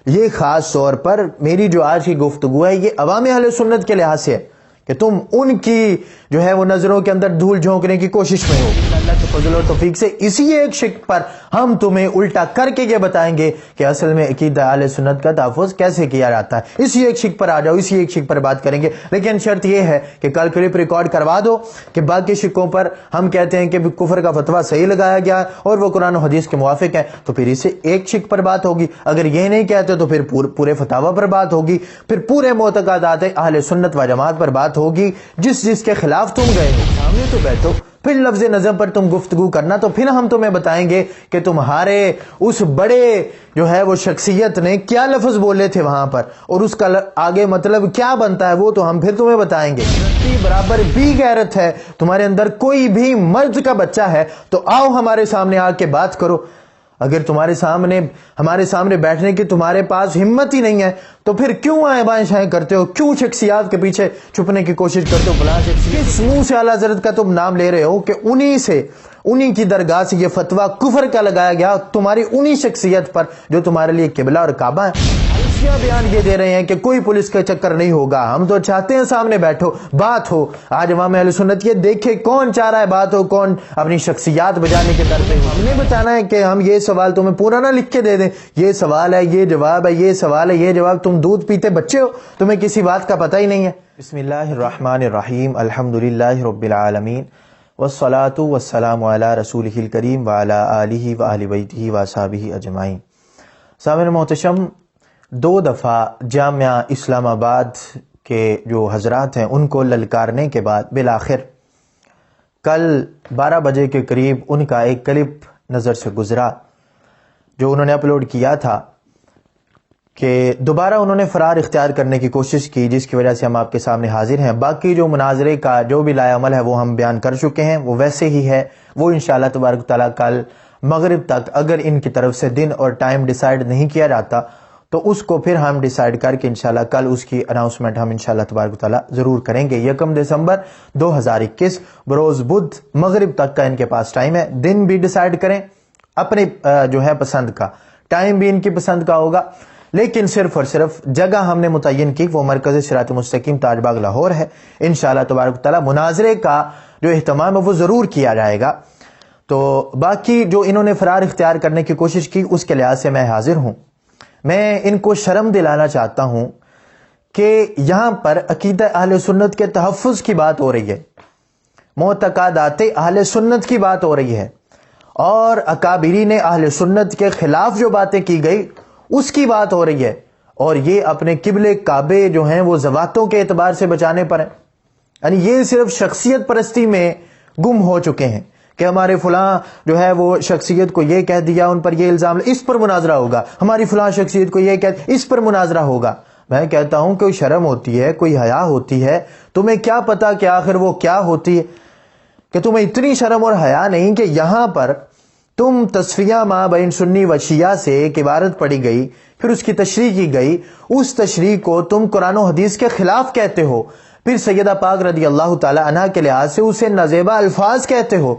یہ خاص طور پر میری جو آج کی گفتگو ہے یہ عوام اہل سنت کے لحاظ سے ہے کہ تم ان کی جو ہے وہ نظروں کے اندر دھول جھونکنے کی کوشش میں ہو. اللہ کے فضل و توفیق سے اسی ایک شق پر ہم تمہیں الٹا کر کے یہ بتائیں گے کہ اصل میں عقیدہ اہل سنت کا تحفظ کیسے کیا جاتا ہے. اسی ایک شق پر آ جاؤ, اسی ایک شق پر بات کریں گے, لیکن شرط یہ ہے کہ کل کلپ ریکارڈ کروا دو کہ باقی شقوں پر ہم کہتے ہیں کہ کفر کا فتویٰ صحیح لگایا گیا اور وہ قرآن و حدیث کے موافق ہے, تو پھر اسے ایک شق پر بات ہوگی. اگر یہ نہیں کہتے تو پھر پورے فتاوی پر بات ہوگی, پھر پورے معتقدات اہل سنت و جماعت پر بات ہوگی. جس کے خلاف تم گئے ہو سامنے تو بیٹھو, پھر لفظ نظم پر تم گفتگو کرنا, تو پھر ہم تمہیں بتائیں گے کہ تمہارے اس بڑے جو ہے وہ شخصیت نے کیا لفظ بولے تھے وہاں پر, اور اس کا آگے مطلب کیا بنتا ہے وہ تو ہم پھر تمہیں بتائیں گے. برابر بھی غیرت ہے تمہارے اندر, کوئی بھی مرد کا بچہ ہے تو آؤ ہمارے سامنے آ کے بات کرو. اگر ہمارے سامنے بیٹھنے کی تمہارے پاس ہمت ہی نہیں ہے تو پھر کیوں آئیں بائیں شائیں کرتے ہو, کیوں شخصیات کے پیچھے چھپنے کی کوشش کرتے ہو. فلاں کس منہ سے اعلیٰ حضرت کا تم نام لے رہے ہو کہ انہی کی درگاہ سے یہ فتویٰ کفر کا لگایا گیا, تمہاری انہی شخصیت پر جو تمہارے لیے قبلہ اور کعبہ ہے. بیان یہ دے رہے ہیں کہ کوئی پولیس کا چکر نہیں ہوگا, ہم تو چاہتے ہیں سامنے بیٹھو بات ہو. آج امام اہل سنت یہ دیکھے کون چاہ رہا ہے بات ہو, کون اپنی شخصیات بجانے کے در پہ. ہم نے بتانا ہے کہ ہم یہ سوال تمہیں پورا نہ لکھ کے دے دیں, یہ سوال ہے یہ جواب ہے, یہ سوال ہے یہ جواب. تم دودھ پیتے بچے ہو, تمہیں کسی بات کا پتہ ہی نہیں ہے. بسم اللہ الرحمن الرحیم, الحمدللہ رب العالمین, والصلاة والسلام علی رسولہ الکریم وعلی آلہ وآل بیتہ واصحابہ اجمعین. سامعین محتشم, 2 دفعہ جامعہ اسلام آباد کے جو حضرات ہیں ان کو للکارنے کے بعد بالآخر کل 12 بجے کے قریب ان کا ایک کلپ نظر سے گزرا جو انہوں نے اپلوڈ کیا تھا کہ دوبارہ انہوں نے فرار اختیار کرنے کی کوشش کی, جس کی وجہ سے ہم آپ کے سامنے حاضر ہیں. باقی جو مناظرے کا جو بھی لائے عمل ہے وہ ہم بیان کر چکے ہیں, وہ ویسے ہی ہے. وہ انشاءاللہ تبارک تعالیٰ کل مغرب تک اگر ان کی طرف سے دن اور ٹائم ڈیسائیڈ نہیں کیا جاتا تو اس کو پھر ہم ڈیسائیڈ کر کے انشاءاللہ کل اس کی اناؤنسمنٹ ہم انشاءاللہ تبارک و تعالیٰ ضرور کریں گے. 1 دسمبر 2021 بروز بدھ مغرب تک کا ان کے پاس ٹائم ہے. دن بھی ڈیسائیڈ کریں اپنے جو ہے پسند کا, ٹائم بھی ان کی پسند کا ہوگا, لیکن صرف اور صرف جگہ ہم نے متعین کی وہ مرکز صراط مستقیم تاج باغ لاہور ہے. انشاءاللہ تبارک و تعالیٰ مناظرے کا جو اہتمام ہے وہ ضرور کیا جائے گا. تو باقی جو انہوں نے فرار اختیار کرنے کی کوشش کی اس کے لحاظ سے میں حاضر ہوں. میں ان کو شرم دلانا چاہتا ہوں کہ یہاں پر عقیدہ اہل سنت کے تحفظ کی بات ہو رہی ہے, معتقدات اہل سنت کی بات ہو رہی ہے, اور اکابرین اہل سنت کے خلاف جو باتیں کی گئی اس کی بات ہو رہی ہے, اور یہ اپنے قبلے کعبے جو ہیں وہ زواتوں کے اعتبار سے بچانے پر ہیں. یعنی یہ صرف شخصیت پرستی میں گم ہو چکے ہیں کہ ہمارے فلاں جو ہے وہ شخصیت کو یہ کہہ دیا, ان پر یہ الزام, اس پر مناظرہ ہوگا. ہماری فلاں شخصیت کو یہ کہہ, اس پر مناظرہ ہوگا. میں کہتا ہوں کوئی شرم ہوتی ہے, کوئی حیا ہوتی ہے, تمہیں کیا پتا کہ آخر وہ کیا ہوتی ہے, کہ تمہیں اتنی شرم اور حیا نہیں کہ یہاں پر تم تصفیہ ما بین سنی و شیعہ سے ایک عبارت پڑھی گئی, پھر اس کی تشریح کی گئی, اس تشریح کو تم قرآن و حدیث کے خلاف کہتے ہو, پھر سیدہ پاک رضی اللہ تعالی عنہ کے لحاظ سے اسے نازیبہ الفاظ کہتے ہو,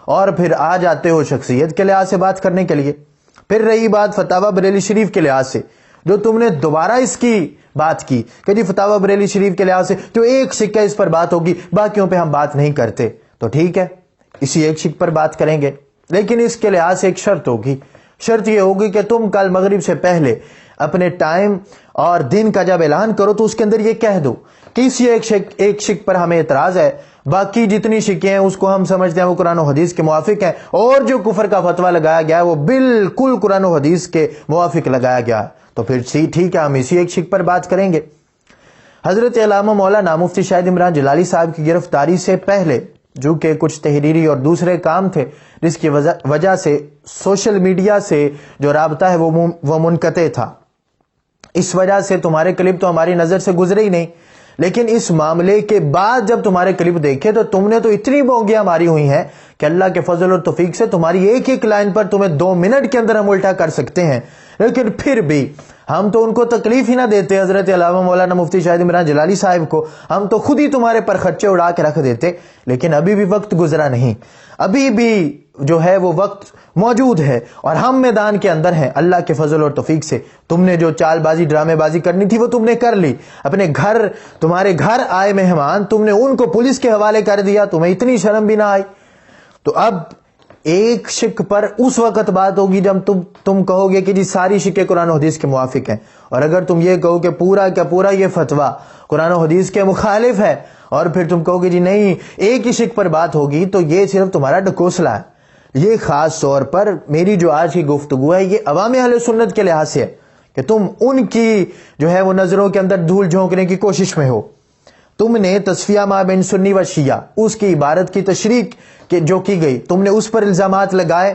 اور پھر آ جاتے ہو شخصیت کے لحاظ سے بات کرنے کے لیے. پھر رہی بات فتاوی بریلی شریف کے لحاظ سے, جو تم نے دوبارہ اس کی بات کی کہ جی فتاوی بریلی شریف کے لحاظ سے جو ایک شق ہے اس پر بات ہوگی, باقیوں پہ ہم بات نہیں کرتے. تو ٹھیک ہے, اسی ایک شق پر بات کریں گے, لیکن اس کے لحاظ سے ایک شرط ہوگی. شرط یہ ہوگی کہ تم کل مغرب سے پہلے اپنے ٹائم اور دن کا جب اعلان کرو تو اس کے اندر یہ کہہ دو کہ اسی ایک شق پر ہمیں اعتراض ہے, باقی جتنی شکیں ہیں اس کو ہم سمجھتے ہیں وہ قرآن و حدیث کے موافق ہیں, اور جو کفر کا فتویٰ لگایا گیا ہے وہ بالکل قرآن و حدیث کے موافق لگایا گیا ہے. تو پھر ٹھیک ہے, ہم اسی ایک شق پر بات کریں گے. حضرت علامہ مولانا مفتی شاہد عمران جلالی صاحب کی گرفتاری سے پہلے جو کہ کچھ تحریری اور دوسرے کام تھے جس کی وجہ سے سوشل میڈیا سے جو رابطہ ہے وہ منقطع تھا, اس وجہ سے تمہارے کلپ تو ہماری نظر سے گزرے ہی نہیں. لیکن اس معاملے کے بعد جب تمہارے کلپ دیکھے تو تم نے تو اتنی بونگیاں ماری ہوئی ہیں کہ اللہ کے فضل اور توفیق سے تمہاری ایک ایک لائن پر تمہیں 2 منٹ کے اندر ہم الٹا کر سکتے ہیں. لیکن پھر بھی ہم تو ان کو تکلیف ہی نہ دیتے، حضرت علامہ مولانا مفتی شاہد عمران جلالی صاحب کو، ہم تو خود ہی تمہارے پر خرچے اڑا کے رکھ دیتے، لیکن ابھی بھی وقت گزرا نہیں، ابھی بھی جو ہے وہ وقت موجود ہے اور ہم میدان کے اندر ہیں اللہ کے فضل اور توفیق سے۔ تم نے جو چال بازی ڈرامے بازی کرنی تھی وہ تم نے کر لی، اپنے گھر، تمہارے گھر آئے مہمان، تم نے ان کو پولیس کے حوالے کر دیا، تمہیں اتنی شرم بھی نہ آئی۔ تو اب ایک شک پر اس وقت بات ہوگی جب تم کہو گے کہ جی ساری شکیں قرآن و حدیث کے موافق ہیں، اور اگر تم یہ کہو کہ پورا کا پورا یہ فتویٰ قرآن و حدیث کے مخالف ہے، اور پھر تم کہو گے جی نہیں ایک ہی شک پر بات ہوگی، تو یہ صرف تمہارا ڈکوسلہ ہے۔ یہ خاص طور پر میری جو آج کی گفتگو ہے یہ عوام اہل سنت کے لحاظ سے ہے کہ تم ان کی جو ہے وہ نظروں کے اندر دھول جھونکنے کی کوشش میں ہو۔ تم نے تصفیہ ما بین سنی و شیعہ، اس کی عبارت کی تشریح جو کی گئی، تم نے اس پر الزامات لگائے،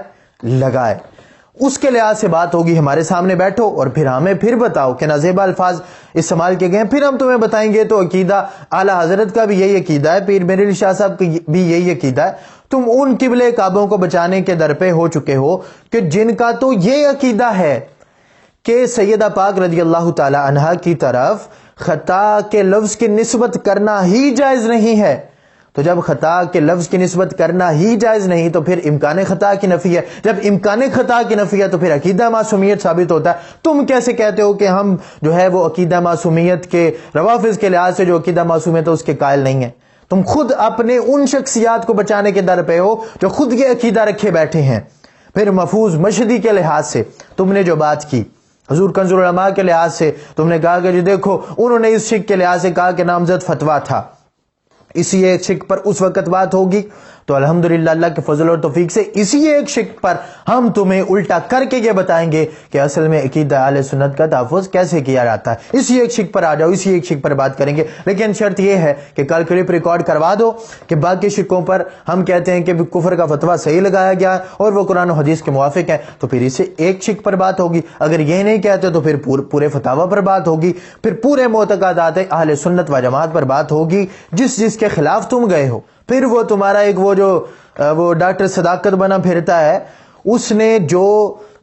اس کے لحاظ سے بات ہوگی۔ ہمارے سامنے بیٹھو اور پھر ہمیں پھر بتاؤ کہ نازیبا الفاظ استعمال کیے گئے ہیں، پھر ہم تمہیں بتائیں گے تو عقیدہ اعلیٰ حضرت کا بھی یہی عقیدہ ہے، پیر میرعلی شاہ صاحب کا بھی یہی عقیدہ ہے۔ تم ان قبلے کعبوں کو بچانے کے در پہ ہو چکے ہو کہ جن کا تو یہ عقیدہ ہے کہ سیدہ پاک رضی اللہ تعالی عنہا کی طرف خطا کے لفظ کی نسبت کرنا ہی جائز نہیں ہے۔ تو جب خطا کے لفظ کی نسبت کرنا ہی جائز نہیں تو پھر امکان خطا کی نفی ہے، جب امکان خطا کی نفی ہے تو پھر عقیدہ معصومیت ثابت ہوتا ہے۔ تم کیسے کہتے ہو کہ ہم جو ہے وہ عقیدہ معصومیت کے روافظ کے لحاظ سے جو عقیدہ معصومیت ہے اس کے قائل نہیں ہیں؟ تم خود اپنے ان شخصیات کو بچانے کے در پہ ہو جو خود یہ عقیدہ رکھے بیٹھے ہیں۔ پھر محفوظ مشہدی کے لحاظ سے تم نے جو بات کی، حضور کنز العلماء کے لحاظ سے تم نے کہا کہ جی دیکھو انہوں نے اس شک کے لحاظ سے کہا کہ نامزد فتویٰ تھا، اسی ایک شک پر اس وقت بات ہوگی، تو الحمدللہ اللہ کے فضل اور توفیق سے اسی ایک شک پر ہم تمہیں الٹا کر کے یہ بتائیں گے کہ اصل میں عقیدہ اہل سنت کا تحفظ کیسے کیا جاتا ہے۔ اسی ایک شک پر آ جاؤ، اسی ایک شک پر بات کریں گے، لیکن شرط یہ ہے کہ کل کلپ ریکارڈ کروا دو کہ باقی شکوں پر ہم کہتے ہیں کہ کفر کا فتویٰ صحیح لگایا گیا ہے اور وہ قرآن و حدیث کے موافق ہے، تو پھر اسے ایک شک پر بات ہوگی۔ اگر یہ نہیں کہتے تو پھر پورے فتاوی پر بات ہوگی، پھر پورے معتقدات اہل سنت و جماعت پر بات ہوگی جس کے خلاف تم گئے ہو۔ پھر وہ تمہارا ایک وہ ڈاکٹر صداقت بنا پھرتا ہے، اس نے جو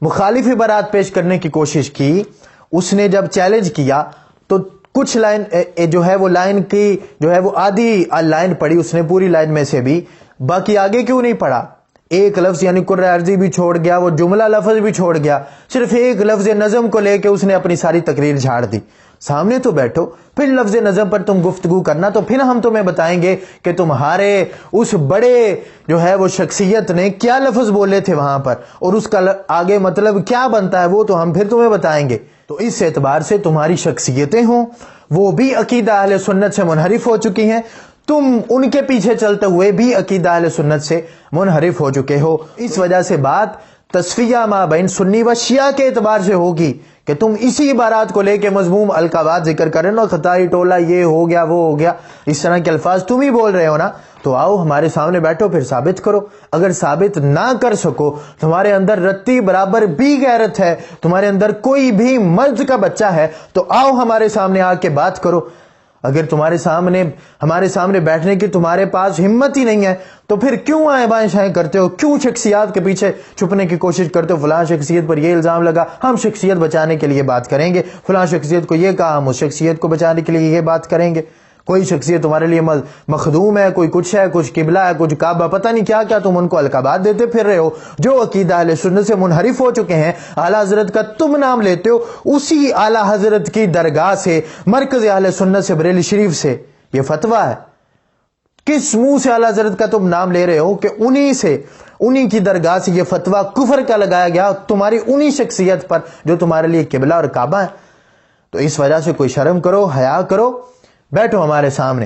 مخالف برات پیش کرنے کی کوشش کی، اس نے جب چیلنج کیا تو کچھ لائن جو ہے وہ لائن کی جو ہے وہ آدھی لائن پڑھی اس نے پوری لائن میں سے بھی، باقی آگے کیوں نہیں پڑھا؟ ایک لفظ یعنی قرہ عرضی بھی چھوڑ گیا، وہ جملہ لفظ بھی چھوڑ گیا، صرف ایک لفظ نظم کو لے کے اس نے اپنی ساری تقریر جھاڑ دی۔ سامنے تو بیٹھو، پھر لفظ نظم پر تم گفتگو کرنا، تو پھر ہم تمہیں بتائیں گے کہ تمہارے اس بڑے جو ہے وہ شخصیت نے کیا لفظ بولے تھے وہاں پر، اور اس کا آگے مطلب کیا بنتا ہے وہ تو ہم پھر تمہیں بتائیں گے۔ تو اس اعتبار سے تمہاری شخصیتیں ہوں وہ بھی عقیدہ اہل سنت سے منحرف ہو چکی ہیں، تم ان کے پیچھے چلتے ہوئے بھی عقیدہ اہل سنت سے منحرف ہو چکے ہو۔ اس وجہ سے بات تصفیہ ما بین سنی و شیعہ کے اعتبار سے ہوگی کہ تم اسی عبارات کو لے کے مضموم القابات ذکر کریں نا، خطائی ٹولہ یہ ہو گیا وہ ہو گیا، اس طرح کے الفاظ تم ہی بول رہے ہو نا، تو آؤ ہمارے سامنے بیٹھو پھر ثابت کرو۔ اگر ثابت نہ کر سکو، تمہارے اندر رتی برابر بھی غیرت ہے، تمہارے اندر کوئی بھی مرد کا بچہ ہے، تو آؤ ہمارے سامنے آ کے بات کرو۔ اگر ہمارے سامنے بیٹھنے کی تمہارے پاس ہمت ہی نہیں ہے تو پھر کیوں آئیں بائیں شائیں کرتے ہو؟ کیوں شخصیات کے پیچھے چھپنے کی کوشش کرتے ہو؟ فلاں شخصیت پر یہ الزام لگا، ہم شخصیت بچانے کے لیے بات کریں گے، فلاں شخصیت کو یہ کہا، ہم اس شخصیت کو بچانے کے لیے یہ بات کریں گے۔ کوئی شخصیت تمہارے لیے مخدوم ہے، کوئی کچھ ہے، کچھ قبلہ ہے، کچھ کعبہ، پتہ نہیں کیا کیا تم ان کو القابات دیتے پھر رہے ہو۔ جو عقیدہ اہل سنت سے منحرف ہو چکے ہیں، اعلیٰ حضرت کا تم نام لیتے ہو، اسی اعلیٰ حضرت کی درگاہ سے، مرکز اہل سنت سے، بریلی شریف سے یہ فتویٰ ہے۔ کس منہ سے اعلیٰ حضرت کا تم نام لے رہے ہو کہ انہی کی درگاہ سے یہ فتویٰ کفر کا لگایا گیا تمہاری انہی شخصیت پر جو تمہارے لیے قبلہ اور کعبہ ہے؟ تو اس وجہ سے کوئی شرم کرو، حیا کرو، بیٹھو ہمارے سامنے،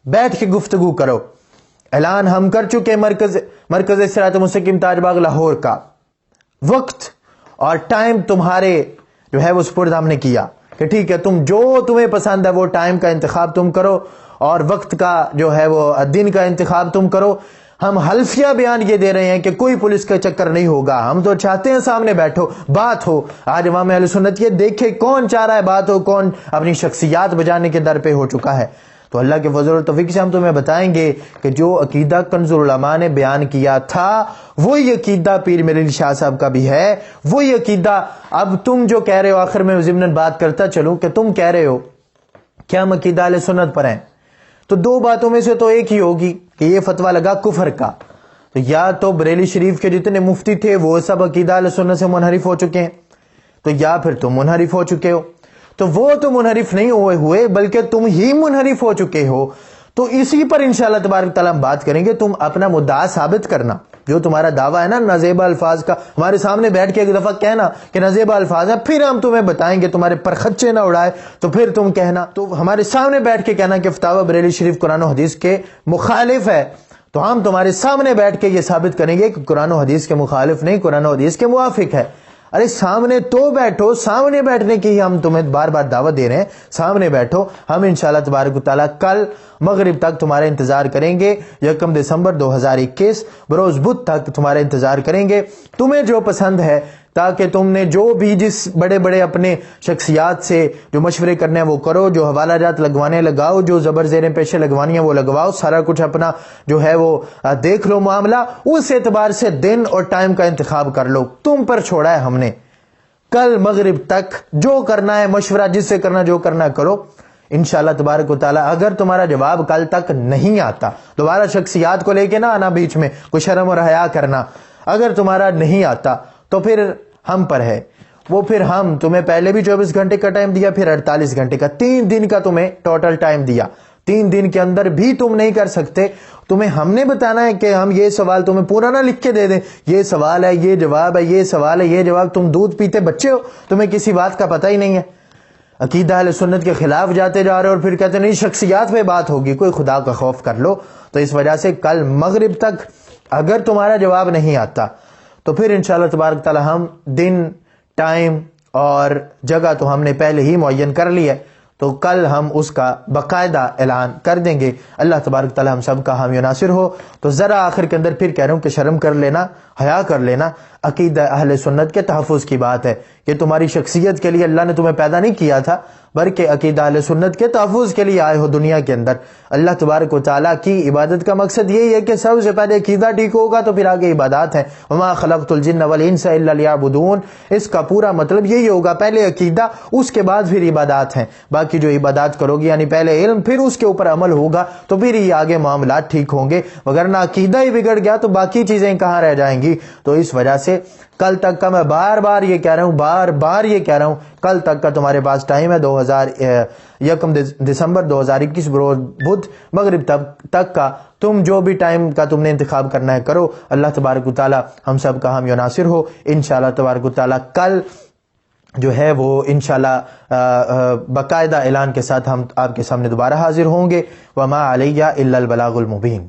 بیٹھ کے گفتگو کرو۔ اعلان ہم کر چکے مرکز صراط مستقیم تاج باغ لاہور کا، وقت اور ٹائم تمہارے جو ہے وہ سپرد ہم نے کیا کہ ٹھیک ہے تمہیں پسند ہے وہ ٹائم کا انتخاب تم کرو اور وقت کا جو ہے وہ دن کا انتخاب تم کرو۔ ہم حلفیہ بیان یہ دے رہے ہیں کہ کوئی پولیس کا چکر نہیں ہوگا، ہم تو چاہتے ہیں سامنے بیٹھو، بات ہو۔ آج امام اہل سنت یہ دیکھے کون چاہ رہا ہے بات ہو، کون اپنی شخصیات بجانے کے در پہ ہو چکا ہے۔ تو اللہ کے فضل و توفیق سے ہم تمہیں بتائیں گے کہ جو عقیدہ کنز العلماء نے بیان کیا تھا وہی عقیدہ پیر میرعلی شاہ صاحب کا بھی ہے، وہی عقیدہ اب تم جو کہہ رہے ہو، آخر میں ضمن بات کرتا چلوں کہ تم کہہ رہے ہو کہ ہم عقیدہ اہل سنت پر ہیں، تو دو باتوں میں سے تو ایک ہی ہوگی کہ یہ فتویٰ لگا کفر کا، تو یا تو بریلی شریف کے جتنے مفتی تھے وہ سب عقیدہ اہل سنت سے منحرف ہو چکے ہیں، تو یا پھر تم منحرف ہو چکے ہو، تو وہ تو منحرف نہیں ہوئے بلکہ تم ہی منحرف ہو چکے ہو، تو اسی پر انشاءاللہ تبارک تعالیٰ ہم بات کریں گے۔ تم اپنا مدعا ثابت کرنا، جو تمہارا دعویٰ ہے نا نازیبہ الفاظ کا، ہمارے سامنے بیٹھ کے ایک دفعہ کہنا کہ نازیبہ الفاظ ہے، پھر ہم تمہیں بتائیں گے، تمہارے پر خدشے نہ اڑائے تو پھر تم کہنا، تو ہمارے سامنے بیٹھ کے کہنا کہ فتاوی بریلی شریف قرآن و حدیث کے مخالف ہے، تو ہم تمہارے سامنے بیٹھ کے یہ ثابت کریں گے کہ قرآن و حدیث کے مخالف نہیں، قرآن و حدیث کے موافق ہے۔ ارے سامنے تو بیٹھو، سامنے بیٹھنے کی ہی ہم تمہیں بار بار دعوت دے رہے ہیں، سامنے بیٹھو۔ ہم انشاءاللہ تبارک و تعالیٰ کل مغرب تک تمہارا انتظار کریں گے، 1 دسمبر 2021 بروز بدھ تک تمہارا انتظار کریں گے، تمہیں جو پسند ہے، تاکہ تم نے جو بھی جس بڑے بڑے اپنے شخصیات سے جو مشورے کرنے ہیں وہ کرو، جو حوالہ جات لگوانے لگاؤ، جو زبر زیریں پیشے لگوانی ہیں وہ لگواؤ، سارا کچھ اپنا جو ہے وہ دیکھ لو معاملہ، اس اعتبار سے دن اور ٹائم کا انتخاب کر لو، تم پر چھوڑا ہے ہم نے۔ کل مغرب تک جو کرنا ہے مشورہ جس سے کرنا جو کرنا ہے کرو، انشاءاللہ تبارک و تعالیٰ۔ اگر تمہارا جواب کل تک نہیں آتا، دوبارہ شخصیات کو لے کے نہ آنا بیچ میں، کوئی شرم اور حیا کرنا، اگر تمہارا نہیں آتا تو پھر ہم پر ہے وہ، پھر ہم تمہیں پہلے بھی 24 گھنٹے کا ٹائم دیا، پھر 48 گھنٹے کا، 3 دن کا تمہیں ٹوٹل ٹائم دیا، 3 دن کے اندر بھی تم نہیں کر سکتے، تمہیں ہم نے بتانا ہے کہ ہم یہ سوال تمہیں پورا نہ لکھ کے دے دیں، یہ سوال ہے، یہ جواب ہے، یہ سوال ہے، یہ جواب، تم دودھ پیتے بچے ہو، تمہیں کسی بات کا پتہ ہی نہیں ہے، عقیدہ اہل سنت کے خلاف جاتے جا رہے اور پھر کہتے نہیں شخصیات پہ بات ہوگی، کوئی خدا کا خوف کر لو۔ تو اس وجہ سے کل مغرب تک اگر تمہارا جواب نہیں آتا تو پھر انشاءاللہ تبارک تعالی ہم دن، ٹائم اور جگہ تو ہم نے پہلے ہی معین کر لی ہے، تو کل ہم اس کا باقاعدہ اعلان کر دیں گے۔ اللہ تبارک تعالی ہم سب کا حامی و ناصر ہو۔ تو ذرا آخر کے اندر پھر کہہ رہا ہوں کہ شرم کر لینا، حیا کر لینا، عقیدہ اہل سنت کے تحفظ کی بات ہے کہ تمہاری شخصیت کے لیے اللہ نے تمہیں پیدا نہیں کیا تھا، بلکہ عقیدہ اہل سنت کے تحفظ کے لیے آئے ہو دنیا کے اندر۔ اللہ تبارک و تعالیٰ کی عبادت کا مقصد یہی ہے کہ سب سے پہلے عقیدہ ٹھیک ہوگا تو پھر آگے عبادات ہیں۔ وما خلقت الجن والانس الا لیعبدون، اس کا پورا مطلب یہی ہوگا، پہلے عقیدہ اس کے بعد پھر عبادات ہیں، باقی جو عبادات کرو گی یعنی پہلے علم پھر اس کے اوپر عمل ہوگا تو پھر ہی آگے معاملات ٹھیک ہوں گے، وگرنہ عقیدہ ہی بگڑ گیا تو باقی چیزیں کہاں رہ جائیں گی۔ تو اس وجہ سے کل تک کا میں بار بار یہ کہہ رہا ہوں کل تک کا تمہارے پاس ٹائم ہے، 1 دسمبر 2021 بروز بدھ مغرب تک کا، تم جو بھی ٹائم کا تم نے انتخاب کرنا ہے کرو۔ اللہ تبارک و تعالی ہم سب کا حامی و ناصر ہو۔ انشاءاللہ تبارک و تعالی کل جو ہے وہ انشاءاللہ باقاعدہ اعلان کے ساتھ ہم آپ کے سامنے دوبارہ حاضر ہوں گے۔ وما علیہ الا البلاغ المبین۔